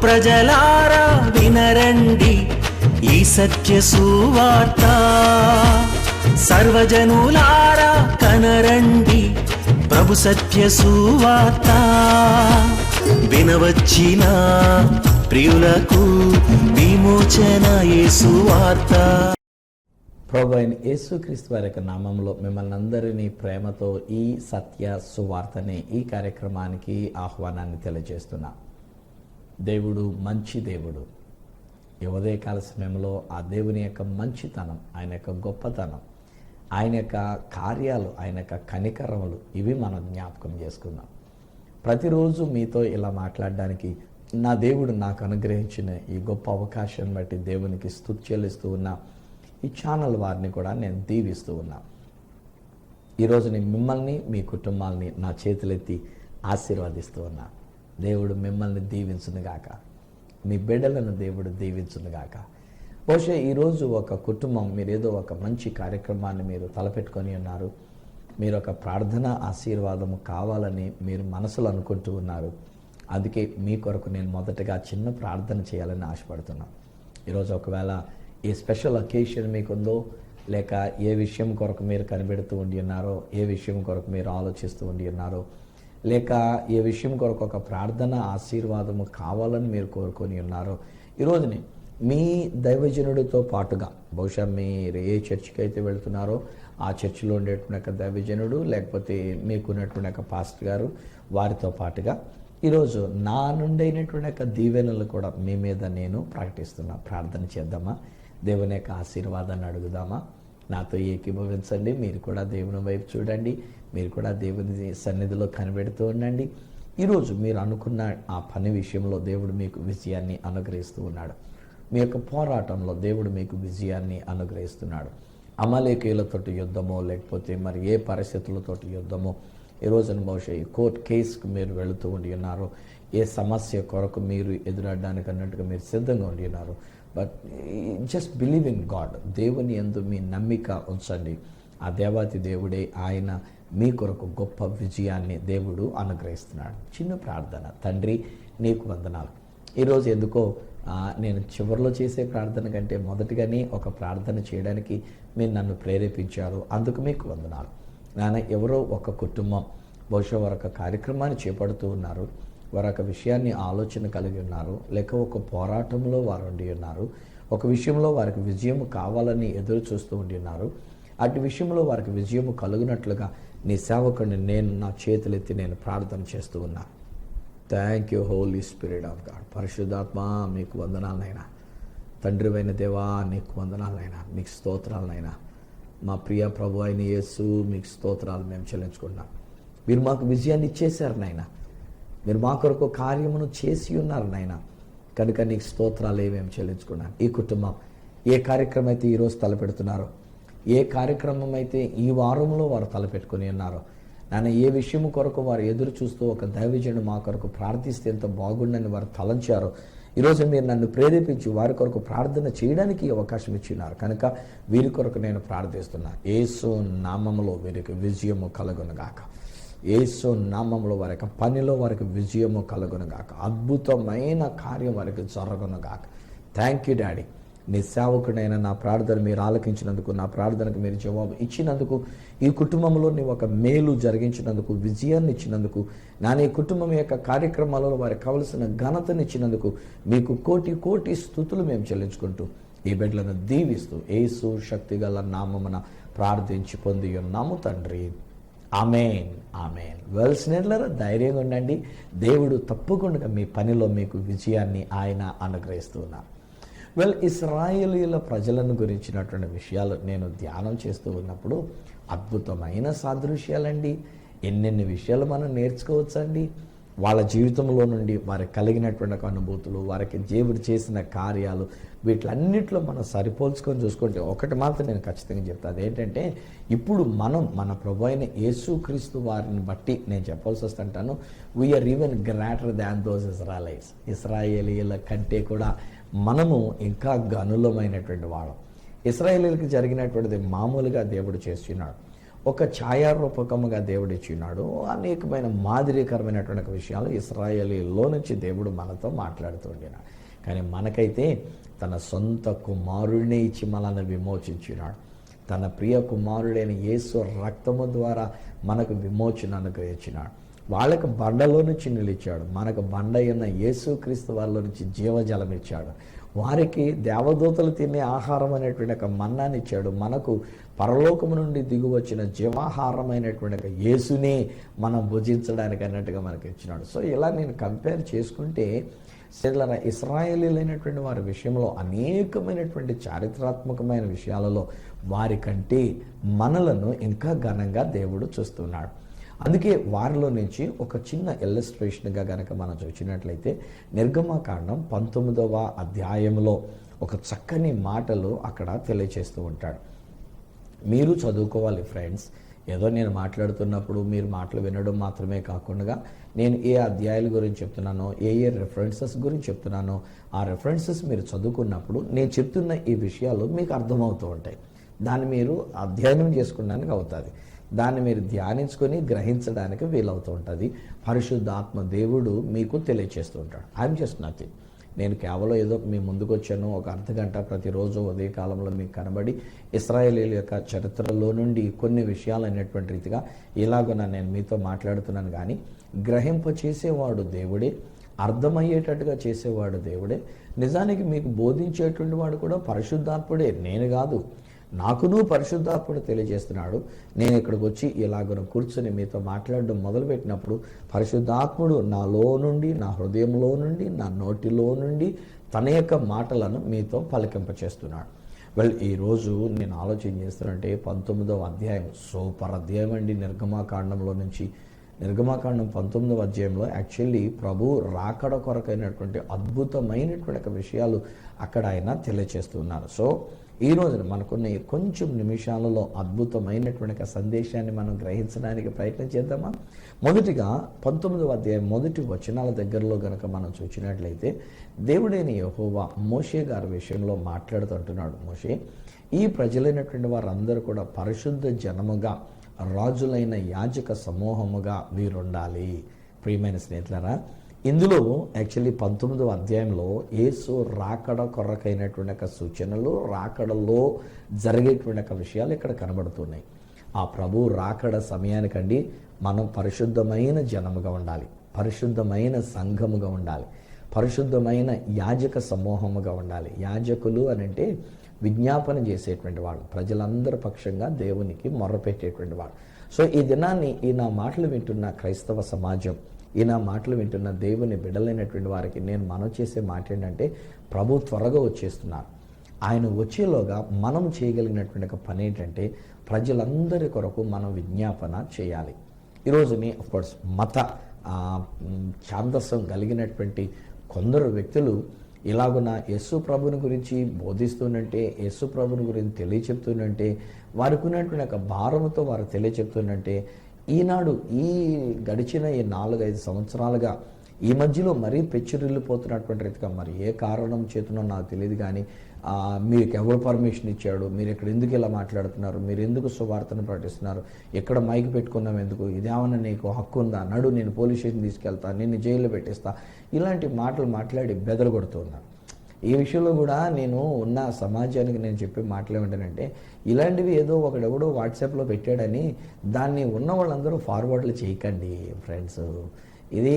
ప్రజలారా వినరండి ఈ సత్య సువార్త, సర్వజనులారా కనరండి ప్రభు సత్య సువార్త. వినవచ్చిన ప్రియులకు విమోచన యేసు వార్త. ప్రభు అయిన యేసుక్రీస్తు వారి యొక్క నామంలో మిమ్మల్ని అందరినీ ప్రేమతో ఈ సత్య సువార్తనే ఈ కార్యక్రమానికి ఆహ్వానాన్ని తెలియజేస్తున్నా. దేవుడు మంచి దేవుడు. ఈ ఉదయకాల సమయంలో ఆ దేవుని యొక్క మంచితనం, ఆయన యొక్క గొప్పతనం, ఆయన యొక్క కార్యాలు, ఆయన యొక్క కనికరములు ఇవి మనం జ్ఞాపకం చేసుకుందాం. ప్రతిరోజు మీతో ఇలా మాట్లాడడానికి నా దేవుడు నాకు అనుగ్రహించిన ఈ గొప్ప అవకాశం బట్టి దేవునికి స్తుతి చెల్లిస్తూ ఉన్నా. ఈ ఛానల్ వారిని కూడా నేను దీవిస్తూ ఉన్నా. ఈరోజు నేను మిమ్మల్ని మీ కుటుంబాలని నా చేతులెత్తి ఆశీర్వదిస్తూ ఉన్నా. దేవుడు మిమ్మల్ని దీవించునుగాక, మీ బిడ్డలను దేవుడు దీవించునుగాక. బహుశా ఈరోజు ఒక కుటుంబం మీరు ఏదో ఒక మంచి కార్యక్రమాన్ని మీరు తలపెట్టుకొని ఉన్నారు. మీరు ఒక ప్రార్థన ఆశీర్వాదము కావాలని మీరు మనసులో అనుకుంటూ ఉన్నారు. అందుకే మీ కొరకు నేను మొదటగా చిన్న ప్రార్థన చేయాలని ఆశపడుతున్నాను. ఈరోజు ఒకవేళ ఏ స్పెషల్ అకేషన్ మీకుందో, లేక ఏ విషయం కొరకు మీరు కనిపెడుతూ ఉండి ఉన్నారో, ఏ విషయం కొరకు మీరు ఆలోచిస్తూ ఉండి ఉన్నారో, లేక ఏ విషయం కొరకు ఒక ప్రార్థన ఆశీర్వాదము కావాలని మీరు కోరుకొని ఉన్నారో, ఈరోజుని మీ దైవజనుడితో పాటుగా బహుశా మీరు ఏ చర్చికి అయితే వెళ్తున్నారో ఆ చర్చిలో ఉండేటువంటి ఒక దైవజనుడు, లేకపోతే మీకున్నటువంటి ఒక పాస్టర్ గారు, వారితో పాటుగా ఈరోజు నా నుండి అయినటువంటి యొక్క దీవెనలు కూడా మీ మీద నేను ప్రకటిస్తున్నా. ప్రార్థన చేద్దామా? దేవుని యొక్క ఆశీర్వాదాన్ని అడుగుదామా? నాతో ఏకీభవించండి. మీరు కూడా దేవుని వైపు చూడండి. మీరు కూడా దేవుని సన్నిధిలో కనిపెడుతూ ఉండండి. ఈరోజు మీరు అనుకున్న ఆ పని విషయంలో దేవుడు మీకు విజయాన్ని అనుగ్రహిస్తూ ఉన్నాడు. మీ యొక్క పోరాటంలో దేవుడు మీకు విజయాన్ని అనుగ్రహిస్తున్నాడు. అమలేకీయులతోటి యుద్ధమో, లేకపోతే మరి ఏ పరిస్థితులతోటి యుద్ధమో, ఈ రోజున బహుశా ఈ కోర్టు కేసుకు మీరు వెళుతూ ఉండి ఉన్నారు. ఏ సమస్య కొరకు మీరు ఎదురడడానికి అన్నట్టుగా మీరు సిద్ధంగా ఉండి ఉన్నారు. But just believe in God. దేవుని యందు మీ నమ్మిక ఉంచండి. ఆ దేవాతి దేవుడే ఆయన మీ కొరకు గొప్ప విజయాన్ని దేవుడు అనుగ్రహిస్తున్నాడు. చిన్న ప్రార్థన. తండ్రి, నీకు వందనాలు. ఈరోజు ఎందుకో నేను చివరిలో చేసే ప్రార్థన కంటే మొదటిగానే ఒక ప్రార్థన చేయడానికి మీరు నన్ను ప్రేరేపించారు. అందుకు మీకు వందనాలు. నాన్న, ఎవరో ఒక కుటుంబం బహుశా వారొక కార్యక్రమాన్ని చేపడుతూ ఉన్నారు. వారొక విషయాన్ని ఆలోచన కలిగి ఉన్నారు, లేక ఒక పోరాటంలో వారు ఉండి ఉన్నారు. ఒక విషయంలో వారికి విజయం కావాలని ఎదురు చూస్తూ ఉండి ఉన్నారు. అటు విషయంలో వారికి విజయం కలుగునట్లుగా నీ సేవకుడిని నేను నా చేతులెత్తి నేను ప్రార్థన చేస్తూ ఉన్నా. Thank you holy spirit of God. పరిశుద్ధాత్మ, మీకు వందనాలనైనా. తండ్రివైన దేవా, నీకు వందనాలనైనా. మీకు స్తోత్రాలనైనా. మా ప్రియ ప్రభు అయిన యేసు, మీకు స్తోత్రాలు మేము చెల్లించుకుంటున్నాం. మీరు మాకు విజయాన్ని ఇచ్చేశారు నాయన. మీరు మా కొరకు కార్యమును చేసి ఉన్నారు నాయన. కనుక నీకు స్తోత్రాలు ఏమేమి చెల్లించుకున్నాను. ఈ కుటుంబం ఏ కార్యక్రమం అయితే ఈరోజు తలపెడుతున్నారో, ఏ కార్యక్రమం అయితే ఈ వారంలో వారు తలపెట్టుకుని ఉన్నారో నాన్న, ఏ విషయం కొరకు వారు ఎదురు చూస్తూ ఒక దైవజనుడు మా కొరకు ప్రార్థిస్తే ఎంత బాగుండని వారు తలంచారో, ఈరోజు మీరు నన్ను ప్రేరేపించి వారి కొరకు ప్రార్థన చేయడానికి అవకాశం ఇచ్చినారు. కనుక వీరి కొరకు నేను ప్రార్థిస్తున్నాను. యేసు నామములో వీరికి విజయము కలుగునుగాక. యేసు నామములో వారి యొక్క పనిలో వారికి విజయము కలుగునుగాక. అద్భుతమైన కార్యం వారికి జరగునుగాక. Thank you daddy. నీ సేవకుడైన నా ప్రార్థన మీరు ఆలకించినందుకు, నా ప్రార్థనకు మీరు జవాబు ఇచ్చినందుకు, ఈ కుటుంబంలో నీ ఒక మేలు జరిగించినందుకు, విజయాన్ని ఇచ్చినందుకు, నీ కుటుంబం యొక్క కార్యక్రమాలలో వారికి కావలసిన ఘనతనిచ్చినందుకు మీకు కోటి కోటి స్తుతులు మేము చెల్లించుకుంటూ ఈ బిడ్డలను దీవిస్తూ యేసు శక్తిగల నామమున ప్రార్థించి పొంది ఉన్నాము తండ్రి. ఆమేన్, ఆమేన్. వెల్ స్నేహితులారా, ధైర్యంగా ఉండండి. దేవుడు తప్పకుండా మీ పనిలో మీకు విజయాన్ని ఆయన అనుగ్రహిస్తూ ఉన్నారు. వెల్, ఇశ్రాయేలీయుల ప్రజలను గురించినటువంటి విషయాలు నేను ధ్యానం చేస్తూ ఉన్నప్పుడు అద్భుతమైన సాదృశ్యాలండి. ఎన్నెన్ని విషయాలు మనం నేర్చుకోవచ్చండి. వాళ్ళ జీవితంలో నుండి వారికి కలిగినటువంటి అనుభూతులు, వారికి దేవుడు చేసిన కార్యాలు, వీటిలన్నిటిలో మనం సరిపోల్చుకొని చూసుకుంటే ఒకటి మాత్రం నేను ఖచ్చితంగా చెప్తాను. అదేంటంటే, ఇప్పుడు మనం మన ప్రభు అయిన యేసుక్రీస్తు వారిని బట్టి నేను చెప్పాల్సి వస్తుంటాను, we are even greater than those Israelites. ఇశ్రాయేలీయుల కంటే కూడా మనము ఇంకా గనులమైనటువంటి వాళ్ళం. ఇశ్రాయేలీయులకు జరిగినటువంటిది మామూలుగా దేవుడు చేస్తున్నాడు. ఒక ఛాయారూపకముగా దేవుడు ఇచ్చినాడు. అనేకమైన మాదిరికరమైనటువంటి విషయాలు ఇశ్రాయేలీలో నుంచి దేవుడు మనతో మాట్లాడుతూ ఉండినాడు. కానీ మనకైతే తన సొంత కుమారుడినే ఇచ్చి మనల్ని విమోచించినాడు. తన ప్రియ కుమారుడైన యేసు రక్తము ద్వారా మనకు విమోచన అనుగ్రహించినాడు. వాళ్ళకు బండలో నుంచి నిలిచాడు, మనకు బండ అయిన యేసుక్రీస్తు వారిలో నుంచి జీవజలం ఇచ్చాడు. వారికి దేవదూతలు తినే ఆహారం అనేటువంటి ఒక మన్నాన్ని ఇచ్చాడు. మనకు పరలోకము నుండి దిగు వచ్చిన జీవాహారమైనటువంటి ఒక యేసునే మనం భుజించడానికి అన్నట్టుగా మనకు ఇచ్చినాడు. సో ఇలా నేను కంపేర్ చేసుకుంటే ఇశ్రాయేలీలైనటువంటి వారి విషయంలో అనేకమైనటువంటి చారిత్రాత్మకమైన విషయాలలో వారి కంటే మనలను ఇంకా ఘనంగా దేవుడు చూస్తున్నాడు. అందుకే వారిలో నుంచి ఒక చిన్న ఇల్లస్ట్రేషన్గా కనుక మనం చూసినట్లయితే నిర్గమకాండం 19వ అధ్యాయంలో ఒక చక్కని మాటలు అక్కడ తెలియచేస్తూ ఉంటాడు. మీరు చదువుకోవాలి ఫ్రెండ్స్. ఏదో నేను మాట్లాడుతున్నప్పుడు మీరు మాటలు వినడం మాత్రమే కాకుండా నేను ఏ అధ్యాయాల గురించి చెప్తున్నానో, ఏ రెఫరెన్సెస్ గురించి చెప్తున్నానో ఆ రెఫరెన్సెస్ మీరు చదువుకున్నప్పుడు నేను చెప్తున్న ఈ విషయాలు మీకు అర్థమవుతూ ఉంటాయి. దాన్ని మీరు అధ్యయనం చేసుకోవడానికి అవుతుంది. దాన్ని మీరు ధ్యానించుకొని గ్రహించడానికి వీలవుతూ ఉంటుంది. పరిశుద్ధాత్మ దేవుడు మీకు తెలియచేస్తూ ఉంటాడు. I'm just nothing. నేను కేవలం ఏదో మీ ముందుకు వచ్చాను, ఒక అర్ధగంట ప్రతిరోజు ఉదయకాలంలో మీకు కనబడి ఇశ్రాయేలీల యొక్క చరిత్రలో నుండి కొన్ని విషయాలు అనేటువంటి రీతిగా ఇలాగున నేను మీతో మాట్లాడుతున్నాను. కానీ గ్రహింప చేసేవాడు దేవుడే, అర్థమయ్యేటట్టుగా చేసేవాడు దేవుడే, నిజానికి మీకు బోధించేటువంటి వాడు కూడా పరిశుద్ధాత్ముడే, నేను కాదు. నాకును పరిశుద్ధాత్ముడు తెలియజేస్తున్నాడు. నేను ఇక్కడికి వచ్చి ఇలాగ కూర్చొని మీతో మాట్లాడడం మొదలుపెట్టినప్పుడు పరిశుద్ధాత్ముడు నాలో నుండి, నా హృదయంలో నుండి, నా నోటిలో నుండి తన యొక్క మాటలను మీతో పలికింపచేస్తున్నాడు. ఈరోజు నేను ఆలోచన చేస్తానంటే 19వ అధ్యాయం సూపర్ అధ్యాయం అండి. నిర్గమాకాండంలో నుంచి నిర్గమాకాండం 19వ అధ్యాయంలో యాక్చువల్లీ ప్రభు రాకడ కొరకైనటువంటి అద్భుతమైనటువంటి విషయాలు అక్కడ ఆయన తెలియచేస్తున్నారు. సో ఈ రోజున మనకున్న కొంచెం నిమిషాలలో అద్భుతమైనటువంటి సందేశాన్ని మనం గ్రహించడానికి ప్రయత్నం చేద్దామా? మొదటిగా 19వ అధ్యాయం మొదటి వచనాల దగ్గరలో గనక మనం చూసినట్లయితే దేవుడైన యెహోవా మోషే గారి విషయంలో మాట్లాడుతుంటున్నాడు. మోషే, ఈ ప్రజలైనటువంటి వారందరూ కూడా పరిశుద్ధ జనముగా, రాజులైన యాజక సమూహముగా వీరుండాలి. ప్రియమైన స్నేహితులారా, ఇందులో యాక్చువల్లీ 19వ అధ్యాయంలో యేసు రాకడ కొరకైనటువంటి సూచనలు, రాకడలో జరిగేటువంటి విషయాలు ఇక్కడ కనబడుతున్నాయి. ఆ ప్రభు రాకడ సమయానికండి మనం పరిశుద్ధమైన జనముగా ఉండాలి, పరిశుద్ధమైన సంఘముగా ఉండాలి, పరిశుద్ధమైన యాజక సమూహముగా ఉండాలి. యాజకులు అని అంటే విజ్ఞాపన చేసేటువంటి వాడు, ప్రజలందరి పక్షంగా దేవునికి మొర్రపెట్టేటువంటి వాడు. సో ఈ దినాన్ని ఈ నా మాటలు వింటున్న క్రైస్తవ సమాజం, ఈ నా మాటలు వింటున్న దేవుని బిడ్డలైనటువంటి వారికి నేను మనం చేసే మాట ఏంటంటే, ప్రభు త్వరగా వచ్చేస్తున్నారు. ఆయన వచ్చేలోగా మనం చేయగలిగినటువంటి ఒక పని ఏంటంటే ప్రజలందరి కొరకు మనం విజ్ఞాపన చేయాలి. ఈరోజుని అఫ్కోర్స్ మత ఛాందస్సం కలిగినటువంటి కొందరు వ్యక్తులు ఇలాగున యేసు ప్రభుని గురించి బోధిస్తుందంటే, యేసు ప్రభుని గురించి తెలియచెప్తుందంటే, వారికి ఉన్నటువంటి ఒక భారముతో వారు తెలియచెప్తుందంటే, ఈనాడు ఈ గడిచిన ఈ 4-5 సంవత్సరాలుగా ఈ మధ్యలో మరీ పెచ్చిరిల్లిపోతున్నటువంటి రీతిగా మరి ఏ కారణం చేతునో నాకు తెలియదు. కానీ మీకు ఎవరు పర్మిషన్ ఇచ్చాడు, మీరు ఇక్కడ ఎందుకు ఇలా మాట్లాడుతున్నారు, మీరు ఎందుకు సువార్తను ప్రకటిస్తున్నారు, ఎక్కడ మైక్ పెట్టుకున్నాం ఎందుకు, ఇదేమన్నా నీకు హక్కు ఉందా, నడు నేను పోలీస్ స్టేషన్ తీసుకెళ్తా, నిన్ను జైల్లో పెట్టేస్తా, ఇలాంటి మాటలు మాట్లాడి బెదరగొడుతున్నారు. ఈ విషయంలో కూడా నేను ఉన్న సమాజానికి నేను చెప్పే మాటలు ఏమిటంటే, ఇలాంటివి ఏదో ఒకడెవడో వాట్సాప్లో పెట్టాడని దాన్ని ఉన్న వాళ్ళందరూ ఫార్వర్డ్లు చేయకండి ఫ్రెండ్స్. ఇది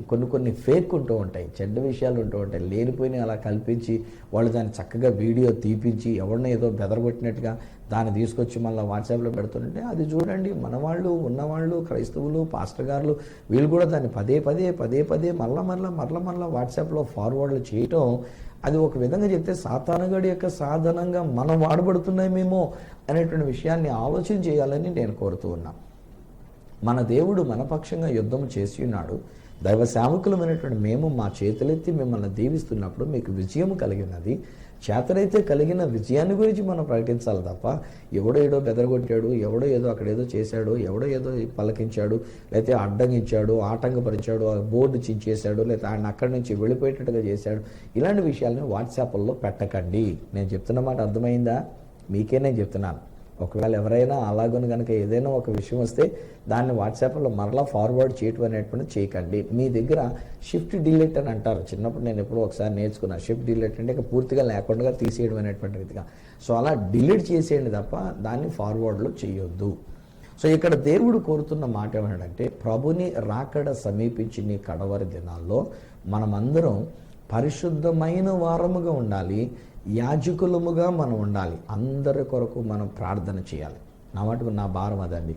కొన్ని ఫేక్ ఉంటూ ఉంటాయి, చెడ్డ విషయాలు ఉంటూ ఉంటాయి, లేనిపోయిన అలా కల్పించి వాళ్ళు దాన్ని చక్కగా వీడియో తీపించి ఎవరిని ఏదో బెదరగొట్టినట్టుగా దాన్ని తీసుకొచ్చి మళ్ళీ వాట్సాప్లో పెడుతుంటే అది చూడండి. మనవాళ్ళు ఉన్నవాళ్ళు క్రైస్తవులు పాస్టర్ గారులు వీళ్ళు కూడా దాన్ని పదే మరల వాట్సాప్లో ఫార్వర్డ్లు చేయటం, అది ఒక విధంగా చెప్తే సాతానుగాడి యొక్క సాధనంగా మనం వాడబడుతున్నామేమో అనేటువంటి విషయాన్ని ఆలోచన చేయాలని నేను కోరుతూ ఉన్నా. మన దేవుడు మన పక్షంగా యుద్ధం చేసి ఉన్నాడు. దైవ సేవకులమైనటువంటి మేము మా చేతులెత్తి మిమ్మల్ని దీవిస్తున్నప్పుడు మీకు విజయం కలిగినది. చేతనైతే కలిగిన విజయాన్ని గురించి మనం ప్రకటించాలి తప్ప ఎవడో ఏదో బెదరగొట్టాడు, ఎవడో ఏదో అక్కడేదో చేశాడు, ఎవడో ఏదో పలకించాడు, లేకపోతే అడ్డంగించాడు, ఆటంకపరిచాడు, బోర్డు చించేశాడు, లేకపోతే ఆయన అక్కడి నుంచి వెళ్ళిపోయేటట్టుగా చేశాడు, ఇలాంటి విషయాలని వాట్సాప్లో పెట్టకండి. నేను చెప్తున్న మాట అర్థమైందా? మీకే నేను చెప్తున్నాను. ఒకవేళ ఎవరైనా అలాగని కనుక ఏదైనా ఒక విషయం వస్తే దాన్ని వాట్సాప్లో మరలా ఫార్వర్డ్ చేయటం అనేటువంటి చేయకండి. మీ దగ్గర షిఫ్ట్ డిలీట్ అని అంటారు. చిన్నప్పుడు నేను ఎప్పుడో ఒకసారి నేర్చుకున్నా. షిఫ్ట్ డిలీట్ అంటే ఇక పూర్తిగా లేకుండా తీసేయడం అనేటువంటి రీతిగా. సో అలా డిలీట్ చేసేయండి తప్ప దాన్ని ఫార్వర్డ్లో చేయొద్దు. సో ఇక్కడ దేవుడు కోరుతున్న మాట ఏమన్నాడంటే, ప్రభుని రాకడ సమీపించిన కడవరి దినాల్లో మనమందరం పరిశుద్ధమైన వారముగా ఉండాలి, యాజకులముగా మనం ఉండాలి, అందరి కొరకు మనం ప్రార్థన చేయాలి. నా మటుకు నా భారం అదండి.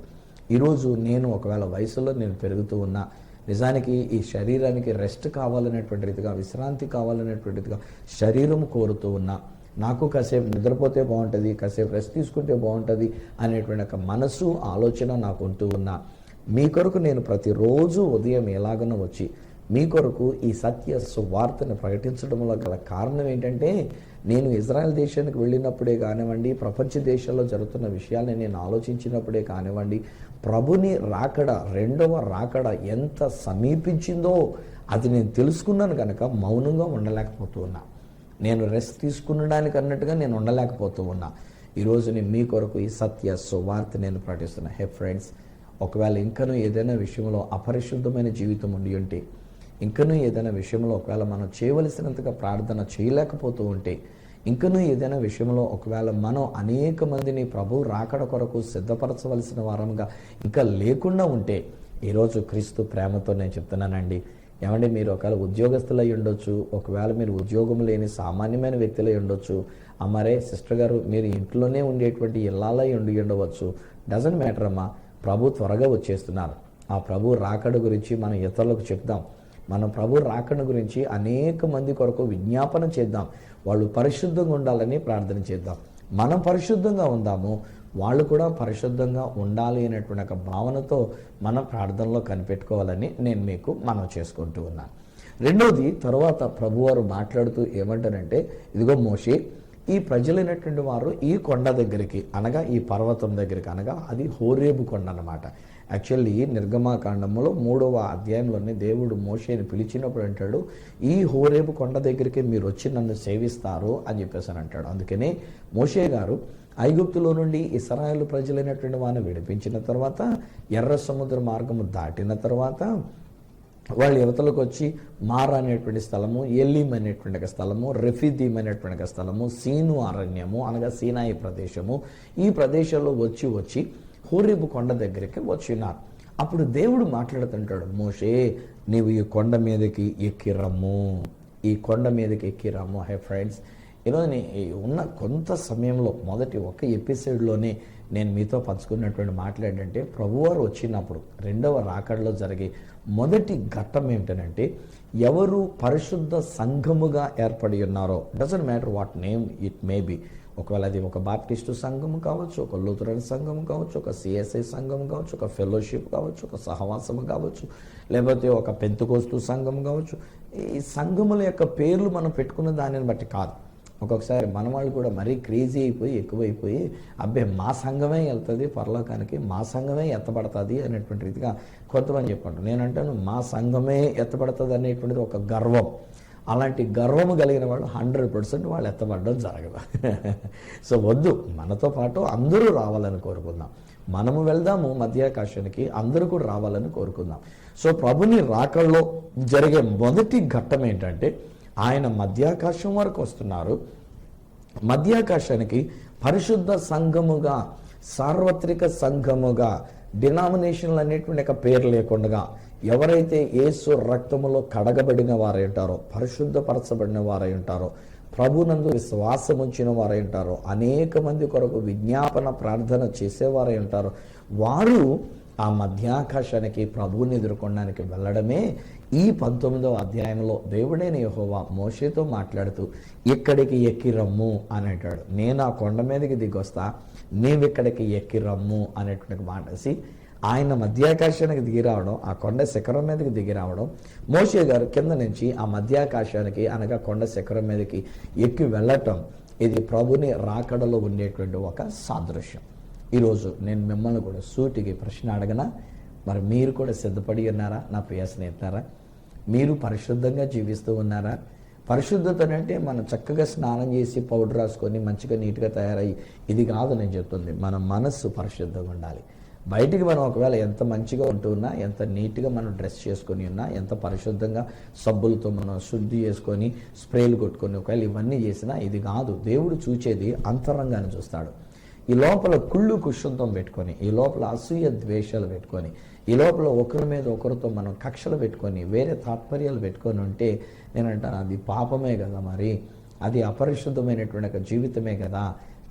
ఈరోజు నేను ఒకవేళ వయసులో నేను పెరుగుతూ ఉన్నా, నిజానికి ఈ శరీరానికి రెస్ట్ కావాలనేటువంటి రీతిగా, విశ్రాంతి కావాలనేటువంటి రీతిగా శరీరం కోరుతూ ఉన్నా, నాకు కాసేపు నిద్రపోతే బాగుంటుంది, కాసేపు రెస్ట్ తీసుకుంటే బాగుంటుంది అనేటువంటి ఒక మనసు ఆలోచన నాకు ఉంటూ ఉన్నా, మీ కొరకు నేను ప్రతిరోజు ఉదయం ఎలాగనో వచ్చి మీ కొరకు ఈ సత్య సువార్తను ప్రకటించడంలో గల కారణం ఏంటంటే, నేను ఇజ్రాయెల్ దేశానికి వెళ్ళినప్పుడే కానివ్వండి, ప్రపంచ దేశాల్లో జరుగుతున్న విషయాల్ని నేను ఆలోచించినప్పుడే కానివ్వండి, ప్రభుని రాకడ, రెండవ రాకడ ఎంత సమీపించిందో అది నేను తెలుసుకున్నాను కనుక మౌనంగా ఉండలేకపోతూ ఉన్నా. నేను రెస్ట్ తీసుకునడానికి అన్నట్టుగా నేను ఉండలేకపోతూ ఉన్నా. ఈరోజు నేను మీ కొరకు ఈ సత్య సువార్త నేను ప్రకటిస్తున్నా. హే ఫ్రెండ్స్, ఒకవేళ ఇంకనూ ఏదైనా విషయంలో అపరిశుద్ధమైన జీవితం ఉండి ఉంటే, ఇంకనూ ఏదైనా విషయంలో ఒకవేళ మనం చేయవలసినంతగా ప్రార్థన చేయలేకపోతూ ఉంటే, ఇంకనూ ఏదైనా విషయంలో ఒకవేళ మనం అనేక మందిని ప్రభు రాకడ కొరకు సిద్ధపరచవలసిన వారంగా ఇంకా లేకుండా ఉంటే, ఈరోజు క్రీస్తు ప్రేమతో నేను చెప్తున్నానండి, ఏమంటే మీరు ఒకవేళ ఉద్యోగస్తులై ఉండొచ్చు, ఒకవేళ మీరు ఉద్యోగం లేని సామాన్యమైన వ్యక్తులై ఉండొచ్చు, అమ్మరే సిస్టర్ గారు మీరు ఇంట్లోనే ఉండేటువంటి ఇళ్ళాలై ఉండవచ్చు, డజంట్ మ్యాటర్ అమ్మా. ప్రభు త్వరగా వచ్చేస్తున్నారు. ఆ ప్రభు రాకడ గురించి మనం ఇతరులకు చెప్దాం. మనం ప్రభు రాకడ గురించి అనేక మంది కొరకు విజ్ఞాపన చేద్దాం. వాళ్ళు పరిశుద్ధంగా ఉండాలని ప్రార్థన చేద్దాం. మనం పరిశుద్ధంగా ఉందాము, వాళ్ళు కూడా పరిశుద్ధంగా ఉండాలి అనేటువంటి ఒక భావనతో మన ప్రార్థనలో కనిపెట్టుకోవాలని నేను మీకు మనవి చేసుకుంటూ ఉన్నాను. రెండవది, తర్వాత ప్రభువారు మాట్లాడుతూ ఏమంటారంటే, ఇదిగో మోషే, ఈ ప్రజలైనటువంటి వారు ఈ కొండ దగ్గరికి, అనగా ఈ పర్వతం దగ్గరికి, అనగా అది హోరేబు కొండ అన్నమాట. యాక్చువల్లీ నిర్గమాకాండంలో 3వ అధ్యాయంలోనే దేవుడు మోషేని పిలిచినప్పుడు అంటాడు, ఈ హోరేబు కొండ దగ్గరికి మీరు వచ్చి నన్ను సేవిస్తారు అని చెప్పేసి అని అంటాడు. అందుకనే మోషే గారు ఐగుప్తులో నుండి ఇశ్రాయేలు ప్రజలైనటువంటి వారిని విడిపించిన తర్వాత, ఎర్ర సముద్ర మార్గము దాటిన తర్వాత వాళ్ళు యువతలకు వచ్చి మారా అనేటువంటి స్థలము, ఎల్లీం అనేటువంటి ఒక స్థలము, రెఫీదీం అనేటువంటి ఒక స్థలము, సీను అరణ్యము అనగా సీనాయి ప్రదేశము, ఈ ప్రదేశంలో వచ్చి హోరేబు కొండ దగ్గరికి వచ్చినారు. అప్పుడు దేవుడు మాట్లాడుతుంటాడు, మోషే నీవు ఈ కొండ మీదకి ఎక్కిరమ్ము, ఈ కొండ మీదకి ఎక్కిరమ్ము. హే ఫ్రెండ్స్, ఈరోజు ఉన్న కొంత సమయంలో మొదటి ఒక ఎపిసోడ్లోనే నేను మీతో పంచుకున్నటువంటి మాట్లాడంటే, ప్రభువారు వచ్చినప్పుడు రెండవ రాకడలో జరిగే మొదటి ఘట్టం ఏమిటనంటే, ఎవరు పరిశుద్ధ సంఘముగా ఏర్పడి ఉన్నారో, doesn't matter what name it may be, ఒకవేళ అది ఒక బాప్టిస్టు సంఘము కావచ్చు, ఒక లూథరన్ సంఘం కావచ్చు, ఒక సిఎస్ఐ సంఘం కావచ్చు, ఒక ఫెలోషిప్ కావచ్చు, ఒక సహవాసము కావచ్చు, లేకపోతే ఒక పెంతెకోస్తు సంఘం కావచ్చు. ఈ సంఘముల యొక్క పేర్లు మనం పెట్టుకున్న దానిని బట్టి కాదు. ఒక్కొక్కసారి మన వాళ్ళు కూడా మరీ క్రేజీ అయిపోయి ఎక్కువైపోయి, అబ్బే మా సంఘమే వెళ్తుంది పరలోకానికి, మా సంఘమే ఎత్తబడుతుంది అనేటువంటి రీతిగా కొంతమంది చెప్పండి. నేనంటాను మా సంఘమే ఎత్తబడుతుంది అనేటువంటిది ఒక గర్వం. అలాంటి గర్వము కలిగిన వాళ్ళు 100% వాళ్ళు ఎత్తబడడం జరగదు. సో వద్దు, మనతో పాటు అందరూ రావాలని కోరుకుందాం. మనము వెళ్దాము మధ్యాకాశానికి, అందరూ కూడా రావాలని కోరుకుందాం. సో ప్రభుని రాకల్లో జరిగే మొదటి ఘట్టం ఏంటంటే, ఆయన మధ్యాకాశం వరకు వస్తున్నారు. మధ్యాకాశానికి పరిశుద్ధ సంఘముగా, సార్వత్రిక సంఘముగా, డినామినేషన్లు అనేటువంటి ఒక పేరు లేకుండా ఎవరైతే యేసు రక్తములో కడగబడిన వారై ఉంటారో, పరిశుద్ధపరచబడిన వారై ఉంటారో, ప్రభునందు విశ్వాసం ఉంచిన వారై ఉంటారో, అనేక మంది కొరకు విజ్ఞాపన ప్రార్థన చేసేవారై ఉంటారో, వారు ఆ మధ్యాకాశానికి ప్రభువుని ఎదుర్కొనడానికి వెళ్ళడమే ఈ 19వ అధ్యాయంలో దేవుడైన యెహోవా మోషేతో మాట్లాడుతూ ఇక్కడికి ఎక్కి రమ్ము అని అంటాడు. నేను ఆ కొండ మీదకి దిగొస్తా, నీవిక్కడికి ఎక్కి రమ్ము అనేటువంటి మాటసి ఆయన మధ్యాకాశానికి దిగి రావడం, ఆ కొండ శిఖరం మీదకి దిగి రావడం, మోషే గారు కింద నుంచి ఆ మధ్యాకాశానికి అనగా కొండ శిఖరం మీదకి ఎక్కి వెళ్ళటం, ఇది ప్రభుని రాకడలో ఉండేటువంటి ఒక సాదృశ్యం. ఈరోజు నేను మిమ్మల్ని కూడా సూటికి ప్రశ్న అడగనా? మరి మీరు కూడా సిద్ధపడి ఉన్నారా? నా ప్రియ స్నేహితులారా, మీరు పరిశుద్ధంగా జీవిస్తూ ఉన్నారా? పరిశుద్ధత అంటే మనం చక్కగా స్నానం చేసి పౌడర్ రాసుకొని మంచిగా నీట్గా తయారయ్యి ఇది కాదు నేను చెప్తుంది. మన మనస్సు పరిశుద్ధంగా ఉండాలి. బయటికి మనం ఒకవేళ ఎంత మంచిగా ఉంటున్నా, ఎంత నీట్గా మనం డ్రెస్ చేసుకొని ఉన్నా, ఎంత పరిశుద్ధంగా సబ్బులతో మనం శుద్ధి చేసుకొని స్ప్రేలు కొట్టుకొని ఒకవేళ ఇవన్నీ చేసినా ఇది కాదు. దేవుడు చూచేది అంతరంగాన్ని చూస్తాడు. ఈ లోపల కుళ్ళు కుషుంతం పెట్టుకొని, ఈ లోపల అసూయ ద్వేషాలు పెట్టుకొని, ఈ లోపల ఒకరి మీద ఒకరితో మనం కక్షలు పెట్టుకొని వేరే తాత్పర్యాలు పెట్టుకొని ఉంటే నేనంటాను అది పాపమే కదా, మరి అది అపరిశుద్ధమైనటువంటి ఒక జీవితమే కదా.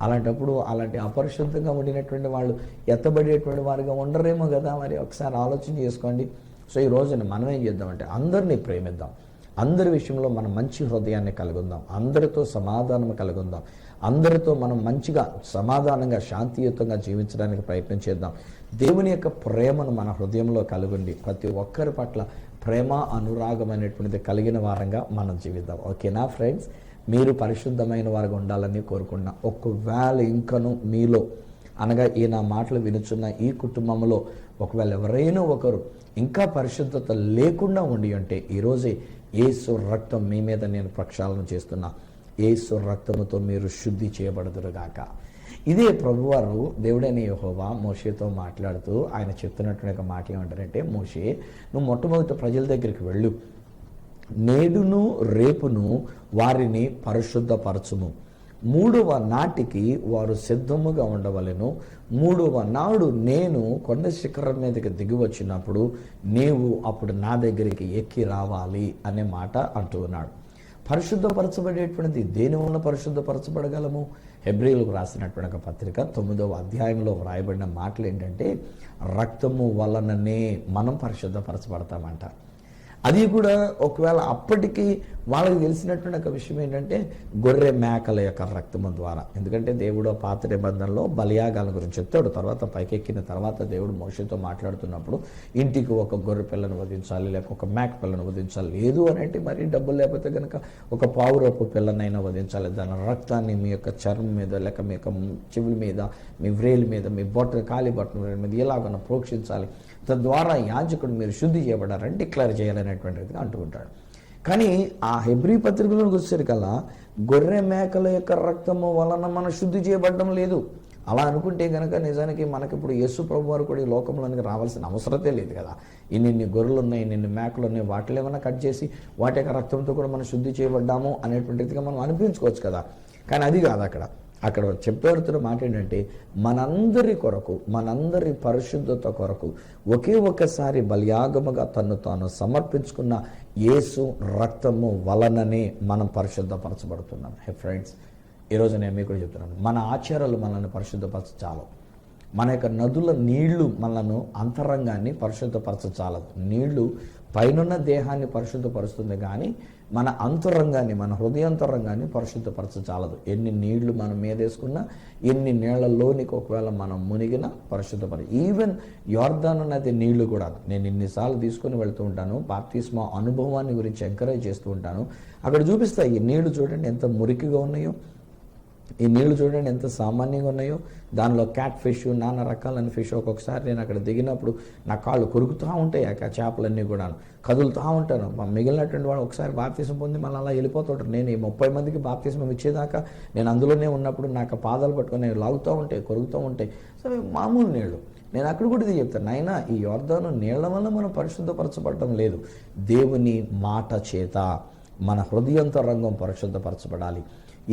అలాంటప్పుడు అలాంటి అపరిశుద్ధంగా ఉండినటువంటి వాళ్ళు ఎత్తబడేటువంటి వారిగా ఉండరేమో కదా. మరి ఒకసారి ఆలోచన చేసుకోండి. సో ఈ రోజున మనం ఏం చేద్దామంటే అందరినీ ప్రేమిద్దాం, అందరి విషయంలో మనం మంచి హృదయాన్ని కలుగుందాం, అందరితో సమాధానం కలుగుందాం, అందరితో మనం మంచిగా సమాధానంగా శాంతియుతంగా జీవించడానికి ప్రయత్నం చేద్దాం. దేవుని యొక్క ప్రేమను మన హృదయంలో కలుగుండి ప్రతి ఒక్కరి పట్ల ప్రేమ అనురాగం అనేటువంటిది కలిగిన వారంగా మనం జీవిద్దాం. ఓకేనా ఫ్రెండ్స్? మీరు పరిశుద్ధమైన వారుగా ఉండాలని కోరుకున్నా. ఒకవేళ ఇంకను మీలో అనగా ఈ నా మాటలు వినుచున్న ఈ కుటుంబంలో ఒకవేళ ఎవరైనా ఒకరు ఇంకా పరిశుద్ధత లేకుండా ఉండి ఉంటే ఈరోజే యేసు రక్తం మీ మీద నేను ప్రక్షాళన చేస్తున్నా. యేసు రక్తముతో మీరు శుద్ధి చేయబడదురుగాక. ఇదే ప్రభువారు దేవుడైన యెహోవా మోషేతో మాట్లాడుతూ ఆయన చెప్తున్నటువంటి మాటలు ఏమంటారంటే, మోషే నువ్వు మొట్టమొదటి ప్రజల దగ్గరికి వెళ్ళు, నేడును రేపును వారిని పరిశుద్ధపరచుము, 3వ నాటికి వారు సిద్ధముగా ఉండవలెను, 3వ నాడు నేను కొండ శిఖరం మీదకి దిగి వచ్చినప్పుడు నీవు అప్పుడు నా దగ్గరికి ఎక్కి రావాలి అనే మాట అంటూ ఉన్నాడు. పరిశుద్ధపరచబడేటువంటిది దేని వలన పరిశుద్ధపరచబడగలము? హెబ్రీలకు రాసినటువంటి ఒక పత్రిక 9వ అధ్యాయంలో వ్రాయబడిన మాటలు ఏంటంటే, రక్తము వలననే మనం పరిశుద్ధపరచబడతామంట. అది కూడా ఒకవేళ అప్పటికి వాళ్ళకి తెలిసినటువంటి ఒక విషయం ఏంటంటే గొర్రె మేకల యొక్క రక్తము ద్వారా. ఎందుకంటే దేవుడు పాత నిబంధనలో బలియాగాల గురించి చెప్తాడు. తర్వాత పైకెక్కిన తర్వాత దేవుడు మోషేతో మాట్లాడుతున్నప్పుడు ఇంటికి ఒక గొర్రె పిల్లను వధించాలి, లేక ఒక మేక పిల్లను వధించాలి, లేదు అని అంటే మరీ డబ్బులు లేకపోతే కనుక ఒక పావురపు పిల్లనైనా వధించాలి. దాని రక్తాన్ని మీ యొక్క చర్మం మీద, లేక మీ యొక్క చెవుల మీద, మీ వ్రేలు మీద, మీ కాలి బొట్టల మీద ఎలాగన్నా ప్రోక్షించాలి. తద్వారా యాజకుడు మీరు శుద్ధి చేయబడారని డిక్లేర్ చేయాలనేటువంటిది అంటూ ఉంటాడు. కానీ ఆ హెబ్రీ పత్రికలోకి వచ్చేసరికల్లా గొర్రె మేకల యొక్క రక్తము వలన మనం శుద్ధి చేయబడడం లేదు. అలా అనుకుంటే కనుక నిజానికి మనకిప్పుడు యేసు ప్రభు వారు కూడా ఈ లోకంలోనికి రావాల్సిన అవసరతే లేదు కదా. ఇన్ని గొర్రెలు ఉన్నాయి, ఇన్ని మేకలు ఉన్నాయి, వాటిలో ఏమైనా కట్ చేసి వాటి యొక్క రక్తంతో కూడా మనం శుద్ధి చేయబడ్డాము అనేటువంటిదిగా మనం అనిపించుకోవచ్చు కదా. కానీ అది కాదు. అక్కడ చెప్పబడుతున్న మాట ఏంటంటే, మనందరి కొరకు, మనందరి పరిశుద్ధత కొరకు ఒకే ఒక్కసారి బలియాగముగా తను తాను సమర్పించుకున్న యేసు రక్తము వలననే మనం పరిశుద్ధపరచబడుతున్నాం. హే ఫ్రెండ్స్, ఈరోజు నేను మీకు చెప్తున్నాను, మన ఆచారాలు మనల్ని పరిశుద్ధపరచాలి. మన యొక్క నదుల నీళ్లు మనను అంతరంగాన్ని పరిశుద్ధపరచాలదు. నీళ్లు పైనున్న దేహాన్ని పరిశుద్ధపరుస్తుంది, కానీ మన అంతరంగాన్ని, మన హృదయాంతరంగాన్ని పరిశుద్ధపరచాలదు. ఎన్ని నీళ్లు మనం మీదేసుకున్నా, ఎన్ని నీళ్లలోనికి ఒకవేళ మనం మునిగినా ఈవెన్ యోర్దాను నది నీళ్లు కూడా నేను ఇన్నిసార్లు తీసుకుని వెళ్తూ ఉంటాను. బాప్తిస్మా అనుభవాన్ని గురించి ఎంకరేజ్ చేస్తూ ఉంటాను. అక్కడ చూపిస్తాయి ఈ నీళ్లు చూడండి ఎంత మురికిగా ఉన్నాయో, ఈ నీళ్లు చూడండి ఎంత సామాన్యంగా ఉన్నాయో. దానిలో క్యాట్ ఫిష్, నానా రకాలైన ఫిష్. ఒక్కొక్కసారి నేను అక్కడ దిగినప్పుడు నా కాళ్ళు కొరుకుతూ ఉంటాయి. ఆ చేపలన్నీ కూడా కదులుతూ ఉంటాను. మిగిలినటువంటి వాళ్ళు ఒకసారి బాప్తిసం పొంది మళ్ళీ అలా వెళ్ళిపోతుంటారు. నేను ఈ 30 మందికి బాప్తిసం ఇచ్చేదాకా నేను అందులోనే ఉన్నప్పుడు నాకు పాదాలు పట్టుకొని నేను లాగుతూ ఉంటాయి, కొరుకుతూ ఉంటాయి. సో మామూలు నీళ్ళు. నేను అక్కడ కూడా ఇది చెప్తాను, నాయనా ఈ యోర్దాను నీళ్ల వల్ల మనం పరిశుద్ధపరచబడటం లేదు, దేవుని మాట చేత మన హృదయాంతరంగం పరిశుద్ధపరచబడాలి.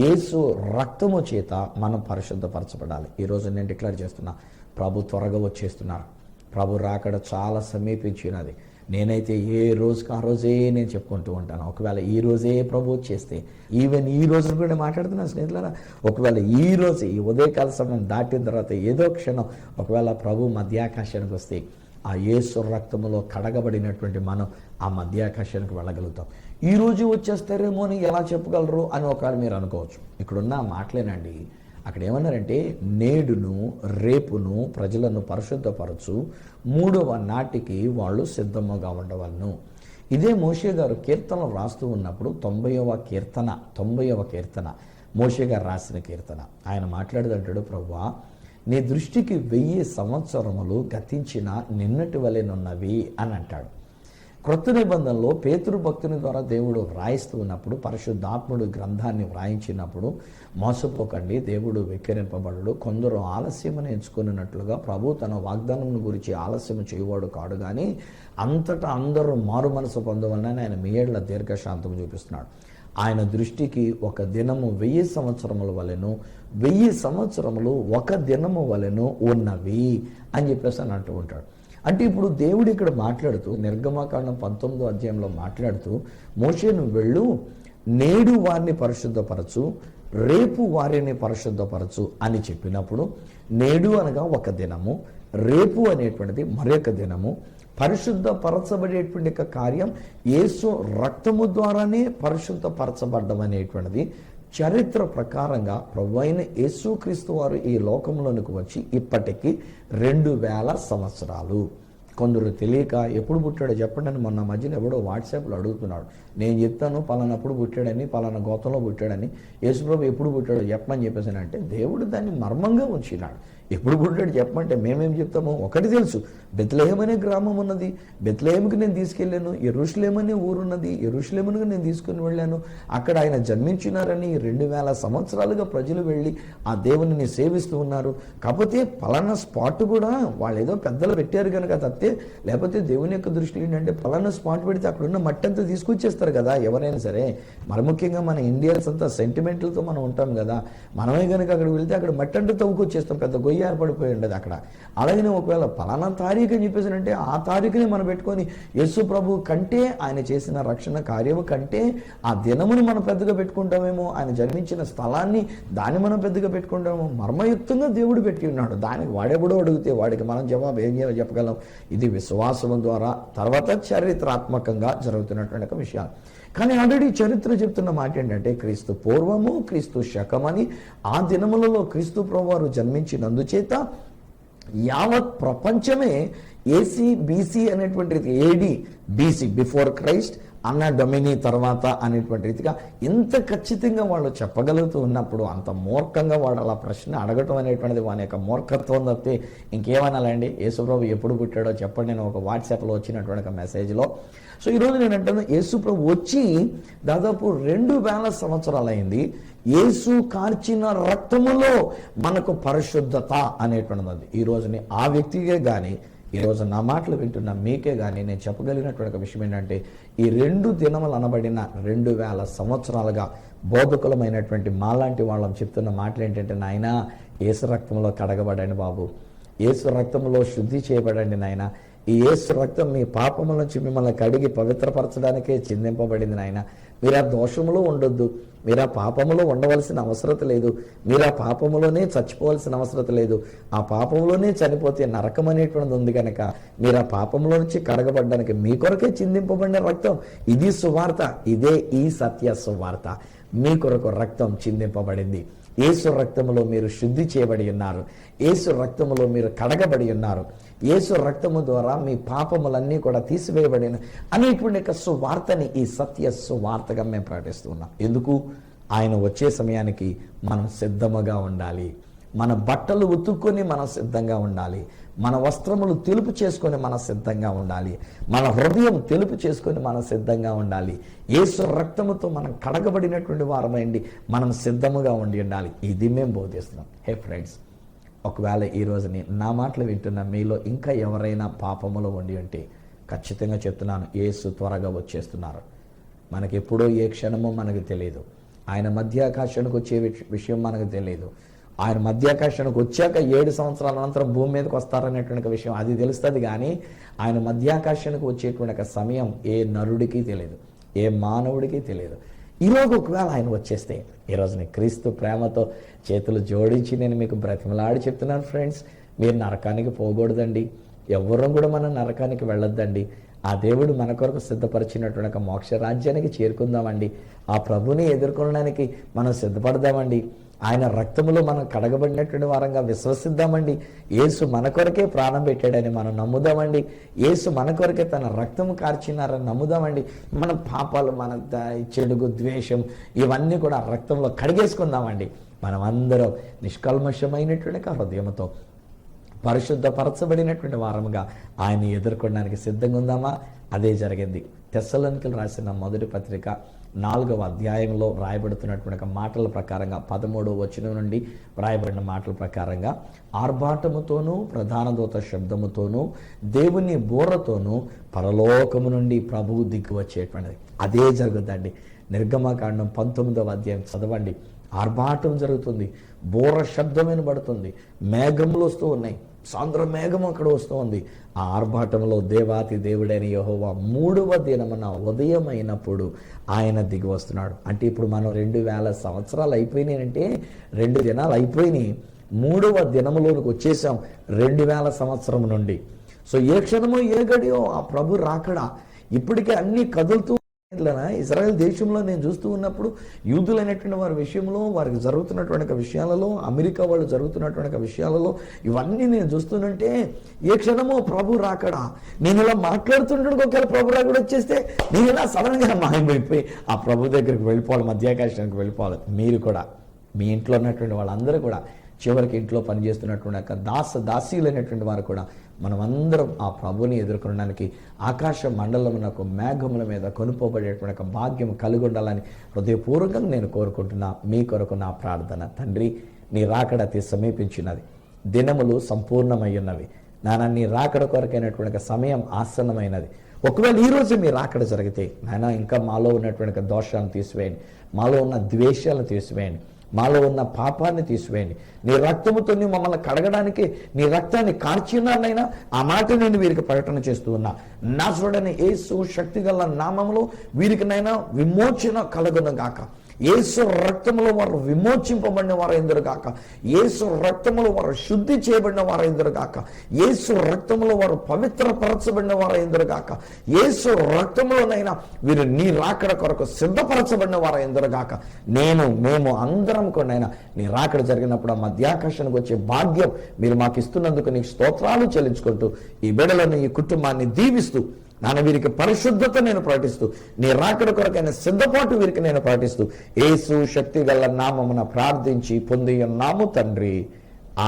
యేసు రక్తము చేత మనం పరిశుద్ధపరచబడాలి. ఈరోజు నేను డిక్లేర్ చేస్తున్నా, ప్రభు త్వరగా వచ్చేస్తున్నారు. ప్రభు రాకడ చాలా సమీపించినది. నేనైతే ఏ రోజుకి ఆ రోజే నేను చెప్పుకుంటూ ఉంటాను. ఒకవేళ ఈ రోజే ప్రభు వచ్చేస్తే, ఈవెన్ ఈ రోజు కూడా మాట్లాడుతున్నా స్నేహితులారా, ఒకవేళ ఈ రోజు ఈ ఉదయకాల సమయం దాటిన తర్వాత ఏదో క్షణం ఒకవేళ ప్రభు మధ్యాకాశానికి వస్తే, ఆ యేసు రక్తములో కడగబడినటువంటి మనం ఆ మధ్యాకాశానికి వెళ్ళగలుగుతాం. ఈ రోజు వచ్చేస్తారేమో అని ఎలా చెప్పగలరు అని ఒకవేళ మీరు అనుకోవచ్చు. ఇక్కడున్న మాటలేనండి. అక్కడ ఏమన్నారంటే, నేడును రేపును ప్రజలను పరిశుద్ధపరచు, 3వ నాటికి వాళ్ళు సిద్ధముగా ఉండవలను. ఇదే మోషే గారు కీర్తనలు రాస్తూ ఉన్నప్పుడు 90వ కీర్తన మోషే గారు రాసిన కీర్తన. ఆయన మాట్లాడుతుంటాడు, ప్రభువా నీ దృష్టికి 1000 సంవత్సరములు గతించిన నిన్నటి వలెనున్నవి అని అంటాడు. క్రొత్త నిబంధనలో పేతురు భక్తుని ద్వారా దేవుడు వ్రాయిస్తూ ఉన్నప్పుడు, పరిశుద్ధాత్ముడు గ్రంథాన్ని వ్రాయించినప్పుడు, మోసపోకండి, దేవుడు వెక్కిరింపబడడు, కొందరు ఆలస్యమని ఎంచుకున్నట్లుగా ప్రభు తన వాగ్దానం గురించి ఆలస్యం చేయవాడు కాడు, కానీ అంతటా అందరూ మారు మనసు పొందవలనని ఆయన మీ ఏళ్ల దీర్ఘశాంతం చూపిస్తున్నాడు. ఆయన దృష్టికి ఒక దినము 1000 సంవత్సరముల వలెను, 1000 సంవత్సరములు ఒక దినము వలెను ఉన్నవి అని చెప్పేసి అని అంటూ ఉంటాడు. అంటే ఇప్పుడు దేవుడు ఇక్కడ మాట్లాడుతూ, నిర్గమకాండం 19వ అధ్యాయంలో మాట్లాడుతూ, మోషే నువ్వు వెళ్ళు, నేడు వారిని పరిశుద్ధపరచు, రేపు వారిని పరిశుద్ధపరచు అని చెప్పినప్పుడు, నేడు అనగా ఒక దినము, రేపు అనేటువంటిది మరొక దినము. పరిశుద్ధపరచబడేటువంటి కార్యం యేసు రక్తము ద్వారానే పరిశుద్ధపరచబడ్డం అనేటువంటిది చరిత్ర ప్రకారంగా ప్రభువైన యేసుక్రీస్తు వారు ఈ లోకంలోనికి వచ్చి ఇప్పటికీ 2000 సంవత్సరాలు. కొందరు తెలియక ఎప్పుడు పుట్టాడో చెప్పండి అని మొన్న మధ్యన ఎవడో వాట్సాప్లో అడుగుతున్నాడు. నేను చెప్తాను పలానప్పుడు పుట్టాడని, పలానా గోత్రంలో పుట్టాడని. యేసుప్రభు ఎప్పుడు పుట్టాడో చెప్పమని చెప్పేసి అంటే దేవుడు దాన్ని మర్మంగా ఉంచినాడు. ఎప్పుడు పుట్టాడు చెప్పమంటే మేమేం చెప్తాము? ఒకటి తెలుసు, బెత్లెహేం అనే గ్రామం ఉన్నది, బెత్లెహేంకి నేను తీసుకెళ్ళాను. యెరూషలేం అనే ఊరున్నది, యెరూషలేమునికి నేను తీసుకుని వెళ్ళాను. అక్కడ ఆయన జన్మించినారని 2000 సంవత్సరాలుగా ప్రజలు వెళ్ళి ఆ దేవుని సేవిస్తూ ఉన్నారు. కాకపోతే పలానా స్పాట్ కూడా వాళ్ళు ఏదో పెద్దలు పెట్టారు కనుక తప్పితే, లేకపోతే దేవుని యొక్క దృష్టిలో ఏంటంటే పలానా స్పాట్ పెడితే అక్కడ ఉన్న మట్టి అంతా తీసుకొచ్చేస్తారు కదా ఎవరైనా సరే. మరి ముఖ్యంగా మన ఇండియన్స్ అంతా సెంటిమెంట్లతో మనం ఉంటాం కదా. మనమే కనుక అక్కడికి వెళ్తే అక్కడ మట్టి అంతా తవ్వుకొచ్చేస్తాం, పెద్ద గొయ్యి ఏర్పడిపోయి ఉండదు అక్కడ. అలాగనే ఒకవేళ పలానా తారీఖు అని చెప్పేసి అంటే ఆ తారీఖుని మనం పెట్టుకొని యేసు ప్రభు కంటే, ఆయన చేసిన రక్షణ కార్యము కంటే ఆ దినమును మనం పెద్దగా పెట్టుకుంటామేమో, ఆయన జన్మించిన స్థలాన్ని దాన్ని మనం పెద్దగా పెట్టుకుంటామేమో. మర్మయుక్తంగా దేవుడు పెట్టి ఉన్నాడు. దానికి వాడెవడో అడిగితే వాడికి మనం జవాబు ఏం చెప్పగలం? ఇది విశ్వాసం ద్వారా తర్వాత చారిత్రాత్మకంగా జరుగుతున్నటువంటి ఒక విషయాలు. కానీ ఆల్రెడీ చరిత్ర చెప్తున్న మాట ఏంటంటే, క్రీస్తు పూర్వము, క్రీస్తు శకమని ఆ దినములలో క్రీస్తు ప్రభువారు జన్మించినందుచేత యావత్ ప్రపంచమే ఏసీ బీసీ అనేటువంటి రీతి, ఏడి బీసీ బిఫోర్ క్రైస్ట్, అన్న డొమినీ తర్వాత అనేటువంటి రీతిగా ఎంత ఖచ్చితంగా వాళ్ళు చెప్పగలుగుతూ ఉన్నప్పుడు, అంత మూర్ఖంగా వాడు అలా ప్రశ్న అడగటం అనేటువంటిది వాని యొక్క మూర్ఖత్వం తప్పితే ఇంకేమనాలండి? యేసుప్రభు ఎప్పుడు పుట్టాడో చెప్పండి. నేను ఒక వాట్సాప్లో వచ్చినటువంటి ఒక మెసేజ్లో. సో ఈరోజు నేను అంటాను, యేసుప్రభు వచ్చి దాదాపు 2000 సంవత్సరాలు అయింది. యేసు కార్చిన రక్తములో మనకు పరిశుద్ధత అనేటువంటిది ఈ రోజుని ఆ వ్యక్తికే కానీ, ఈరోజు నా మాటలు వింటున్న మీకే కానీ నేను చెప్పగలిగినటువంటి విషయం ఏంటంటే, ఈ 2 దినములు అనబడిన 2000 సంవత్సరాలుగా బోధకులమైనటువంటి మాలాంటి వాళ్ళం చెప్తున్న మాటలు ఏంటంటే, నాయన యేసు రక్తంలో కడగబడండి బాబు, యేసు రక్తంలో శుద్ధి చేయబడండి నాయన, ఈ యేసు రక్తం మీ పాపముల నుంచి మిమ్మల్ని కడిగి పవిత్రపరచడానికే చిందింపబడింది నాయన. మీరు ఆ దోషములో ఉండొద్దు, మీరు ఆ పాపములో ఉండవలసిన అవసరం లేదు, మీరు ఆ పాపములోనే చచ్చిపోవలసిన అవసరం లేదు, ఆ పాపములోనే చనిపోతే నరకం అనేటువంటిది ఉంది కనుక మీరు ఆ పాపంలో నుంచి కడగబడ్డానికి మీ కొరకే చిందింపబడిన రక్తం. ఇది సువార్త, ఇదే ఈ సత్య సువార్త. మీ కొరకు రక్తం చిందింపబడింది. యేసు రక్తములో మీరు శుద్ధి చేయబడి ఉన్నారు, యేసు రక్తములో మీరు కడగబడి ఉన్నారు, యేసు రక్తము ద్వారా మీ పాపములన్నీ కూడా తీసివేయబడిన అనేటువంటి యొక్క సువార్తని, ఈ సత్య సువార్తగా మేము ప్రకటిస్తున్నాం. ఎందుకు? ఆయన వచ్చే సమయానికి మనం సిద్ధముగా ఉండాలి. మన బట్టలు ఉతుక్కొని మనం సిద్ధంగా ఉండాలి, మన వస్త్రములు తెలుపు చేసుకొని మనం సిద్ధంగా ఉండాలి, మన హృదయం తెలుపు చేసుకొని మనం సిద్ధంగా ఉండాలి. యేసు రక్తముతో మనం కడగబడినటువంటి వారమైంది మనం సిద్ధముగా ఉండాలి. ఇది మేము బోధిస్తున్నాం. హే ఫ్రెండ్స్, ఒకవేళ ఈ రోజుని నా మాటలు వింటున్న మీలో ఇంకా ఎవరైనా పాపములో ఉండి ఉంటే ఖచ్చితంగా చెప్తున్నాను, యేసు త్వరగా వచ్చేస్తున్నారు. మనకి ఎప్పుడో ఏ క్షణమో మనకు తెలియదు. ఆయన మధ్యాకాశానికి వచ్చే విషయం మనకు తెలియదు. ఆయన మధ్యాకాశానికి వచ్చాక 7 సంవత్సరాల అనంతరం భూమి మీదకి వస్తారనేటువంటి విషయం అది తెలుస్తుంది. కానీ ఆయన మధ్యాకాశానికి వచ్చేటువంటి సమయం ఏ నరుడికి తెలియదు, ఏ మానవుడికి తెలియదు. ఈరోజు ఒకవేళ ఆయన వచ్చేస్తే, ఈరోజుని క్రీస్తు ప్రేమతో చేతులు జోడించి నేను మీకు బ్రతిమలాడి చెప్తున్నాను ఫ్రెండ్స్, మీరు నరకానికి పోకూడదండి. ఎవరూ కూడా మనం నరకానికి వెళ్ళొద్దండి. ఆ దేవుడు మన కొరకు సిద్ధపరిచినటువంటి మోక్ష రాజ్యానికి చేరుకుందామండి. ఆ ప్రభుని ఎదుర్కొనడానికి మనం సిద్ధపడదామండి. ఆయన రక్తములో మనం కడగబడినటువంటి వారంగా విశ్వసిద్దామండి. యేసు మన కొరకే ప్రాణం పెట్టాడని మనం నమ్ముదామండి. యేసు మన కొరకే తన రక్తము కార్చినారని నమ్ముదామండి. మన పాపాలు, మన చెడుగు, ద్వేషం ఇవన్నీ కూడా రక్తంలో కడిగేసుకుందామండి. మనం అందరం నిష్కల్మషమైనటువంటి హృదయంతో పరిశుద్ధపరచబడినటువంటి వారముగా ఆయన ఎదుర్కొనడానికి సిద్ధంగా ఉందామా? అదే జరిగింది. తెస్సలోనికీయులకు రాసిన మొదటి పత్రిక 4వ అధ్యాయంలో రాయబడుతున్నటువంటి మాటల ప్రకారంగా 13వ వచనం నుండి రాయబడిన మాటల ప్రకారంగా ఆర్భాటముతోనూ ప్రధాన దూత శబ్దముతోనూ దేవుని బోరతోనూ పరలోకము నుండి ప్రభువు దిక్కు వచ్చేటువంటిది. అదే జరుగుతుందండి. నిర్గమకాండం 19వ అధ్యాయం చదవండి. ఆర్భాటం జరుగుతుంది, బోర శబ్దం వినబడుతుంది, మేఘములు వస్తూ ఉన్నాయి, సాంద్ర మేఘం అక్కడ వస్తూ ఉంది. ఆ ఆర్భాటంలో దేవాతి దేవుడైన యెహోవా 3వ దినమున ఉదయం అయినప్పుడు ఆయన దిగి వస్తున్నాడు. అంటే ఇప్పుడు మనం 2000 సంవత్సరాలు అయిపోయినాయంటే 2 దినాలు అయిపోయినాయి, 3వ దినములోనికి వచ్చేసాం 2000 సంవత్సరం నుండి. సో ఏ క్షణమో ఏ గడియో ఆ ప్రభు రాకడా ఇప్పటికే అన్ని కదులుతూ ఇజ్రాయెల్ దేశంలో నేను చూస్తూ ఉన్నప్పుడు యూదులైనటువంటి వారి విషయంలో, వారికి జరుగుతున్నటువంటి విషయాలలో, అమెరికా వాళ్ళు జరుగుతున్నటువంటి విషయాలలో ఇవన్నీ నేను చూస్తుంటే ఏ క్షణమో ప్రభు రాకడా. నేను ఇలా మాట్లాడుతుంటే ఒకవేళ ప్రభు రాకడా వచ్చేస్తే నేను ఇలా సడన్గా మాయమైపోయి ఆ ప్రభు దగ్గరికి వెళ్ళిపోవాలి, మధ్యాకాశానికి వెళ్ళిపోవాలి. మీరు కూడా మీ ఇంట్లో ఉన్నటువంటి వాళ్ళందరూ కూడా చివరికి ఇంట్లో పనిచేస్తున్నటువంటి దాసీలైనటువంటి వారు కూడా మనమందరం ఆ ప్రభుని ఎదుర్కొనడానికి ఆకాశ మండలమునకు మేఘముల మీద కొనుపోబడేటువంటి భాగ్యం కలిగి ఉండాలని హృదయపూర్వకంగా నేను కోరుకుంటున్నా. మీ కొరకు నా ప్రార్థన. తండ్రి, నీ రాకడ అతి సమీపించినది, దినములు సంపూర్ణమై ఉన్నవి నాన్న. నీ రాకడ కొరకైనటువంటి సమయం ఆసన్నమైనది. ఒకవేళ ఈరోజు మీ రాకడ జరిగితే నాయన ఇంకా మాలో ఉన్నటువంటి దోషాలను తీసివేయండి, మాలో ఉన్న ద్వేషాలను తీసివేయండి, మాలో ఉన్న పాపాన్ని తీసివేయండి. నీ రక్తముతో మమ్మల్ని కడగడానికి నీ రక్తాన్ని కార్చినానైనా ఆ మాట నేను వీరికి ప్రకటన చేస్తూ ఉన్నా. నజరుడైన యేసు శక్తిగల నామములో వీరికినైనా విమోచన కలుగును గాక. యేసు రక్తములో వారు విమోచింపబడిన వారు ఎందరు గాక. యేసు రక్తములో వారు శుద్ధి చేయబడిన వారు ఎందరు గాక. యేసు రక్తములో వారు పవిత్రపరచబడిన వారు ఎందరు గాక. యేసు రక్తములోనైనా వీరు నీ రాకడ కొరకు సిద్ధపరచబడిన వారు ఎందరు గాక. మేము అందరం కొనైనా నీ రాకడ జరిగినప్పుడు ఆ మధ్యాకాశానికి వచ్చే భాగ్యం మీరు మాకు ఇస్తున్నందుకు నీకు స్తోత్రాలు చెల్లించుకుంటూ ఈ బిడ్డలను, ఈ కుటుంబాన్ని దీవిస్తూ నాన్న వీరికి పరిశుద్ధత నేను ప్రకటిస్తూ, నీ రాకడ కొరకైన సిద్ధపాటు వీరికి నేను ప్రకటిస్తూ యేసు శక్తి గల నామమున ప్రార్థించి పొంది ఉన్నాము తండ్రి,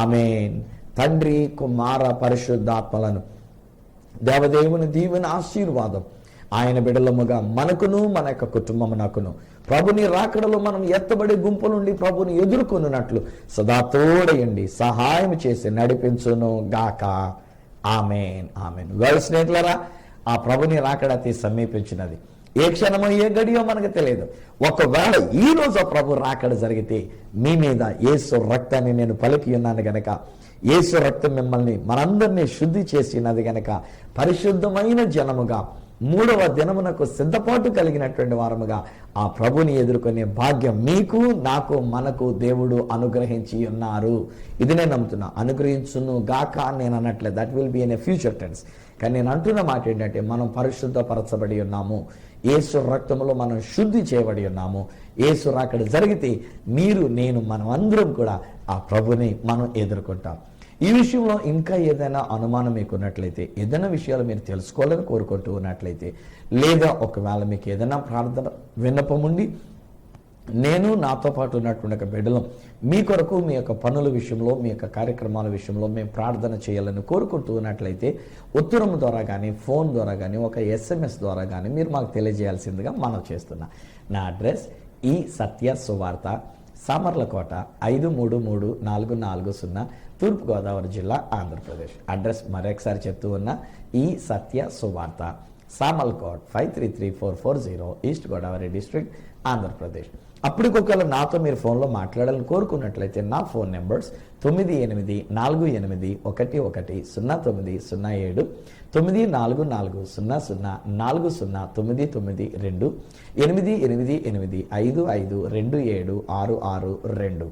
ఆమేన్. తండ్రి, కుమార, పరిశుద్ధాత్మలను దేవదేవుని దీవెన ఆశీర్వాదం ఆయన బిడలముగా మనకును మన యొక్క కుటుంబమునకును ప్రభుని రాకడలో మనం ఎత్తబడే గుంపు నుండి ప్రభుని ఎదుర్కొనున్నట్లు సదా తోడయండి, సహాయం చేసి నడిపించును గాక. ఆమేన్, ఆమేన్. స్నేహితులారా, ఆ ప్రభుని రాకడ అతి సమీపించినది. ఏ క్షణమో ఏ గడియో మనకు తెలియదు. ఒకవేళ ఈ రోజు ఆ ప్రభు రాకడ జరిగితే మీ మీద యేసు రక్తాన్ని నేను పలికి ఉన్నాను గనక, యేసు రక్తం మిమ్మల్ని మనందరినీ శుద్ధి చేసినది గనక పరిశుద్ధమైన జనముగా 3వ దినమునకు సిద్ధపాటు కలిగినటువంటి వారముగా ఆ ప్రభుని ఎదుర్కొనే భాగ్యం మీకు, నాకు, మనకు దేవుడు అనుగ్రహించి ఉన్నారు. ఇది నేను నమ్ముతున్నా. అనుగ్రహించును గాక నేను అనట్లేదు, that will be in a future tense. కానీ నేను అంటున్న మాట ఏంటంటే మనం పరిశుద్ధపరచబడి ఉన్నాము, యేసు రక్తములో మనం శుద్ధి చేయబడి ఉన్నాము. యేసు రాకడ జరిగితే మీరు, నేను, మనం అందరం కూడా ఆ ప్రభుని మనం ఎదుర్కొంటాం. ఈ విషయంలో ఇంకా ఏదైనా అనుమానం మీకు ఉన్నట్లయితే, ఏదైనా విషయాలు మీరు తెలుసుకోవాలని కోరుకుంటూ ఉన్నట్లయితే, లేదా ఒకవేళ మీకు ఏదైనా ప్రార్థన విన్నపం ఉండి నేను నాతో పాటు ఉన్నటువంటి బిడ్డలు మీ కొరకు మీ యొక్క పనుల విషయంలో, మీ యొక్క కార్యక్రమాల విషయంలో మేము ప్రార్థన చేయాలని కోరుకుంటూ ఉన్నట్లయితే ఉత్తరం ద్వారా కానీ, ఫోన్ ద్వారా కానీ, ఒక SMS ద్వారా కానీ మీరు మాకు తెలియజేయాల్సిందిగా మనం చేస్తున్నా. నా అడ్రస్ ఈ సత్య సువార్త, సామర్లకోట 533440, తూర్పుగోదావరి జిల్లా, ఆంధ్రప్రదేశ్. అడ్రస్ మరొకసారి చెప్తూ ఉన్నా, ఈ సత్య సువార్త, సామర్లకోట్ 533440, ఈస్ట్ గోదావరి డిస్ట్రిక్ట్, ఆంధ్రప్రదేశ్. అప్పటికొకవేళ నాతో మీరు ఫోన్లో మాట్లాడాలని కోరుకున్నట్లయితే నా ఫోన్ నెంబర్స్ 9848110907, 9440040992, 888855276662.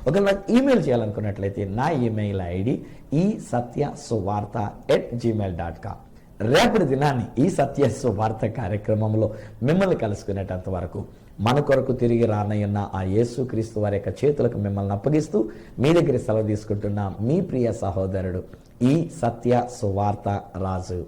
ఒకవేళ నాకు ఈమెయిల్ చేయాలనుకున్నట్లయితే నా ఈమెయిల్ ఐడి ఈ సత్య సువార్త @gmail.com. రేపటి దినాన్ని ఈ సత్య సువార్త కార్యక్రమంలో మిమ్మల్ని కలుసుకునేటంత వరకు మన కొరకు తిరిగి రానయ్యున్న ఆ యేసుక్రీస్తు వారి యొక్క చేతులకు మిమ్మల్ని అప్పగిస్తూ మీ దగ్గర సెలవు తీసుకుంటున్న మీ ప్రియ సహోదరుడు ఈ సత్య సువార్త రాజు.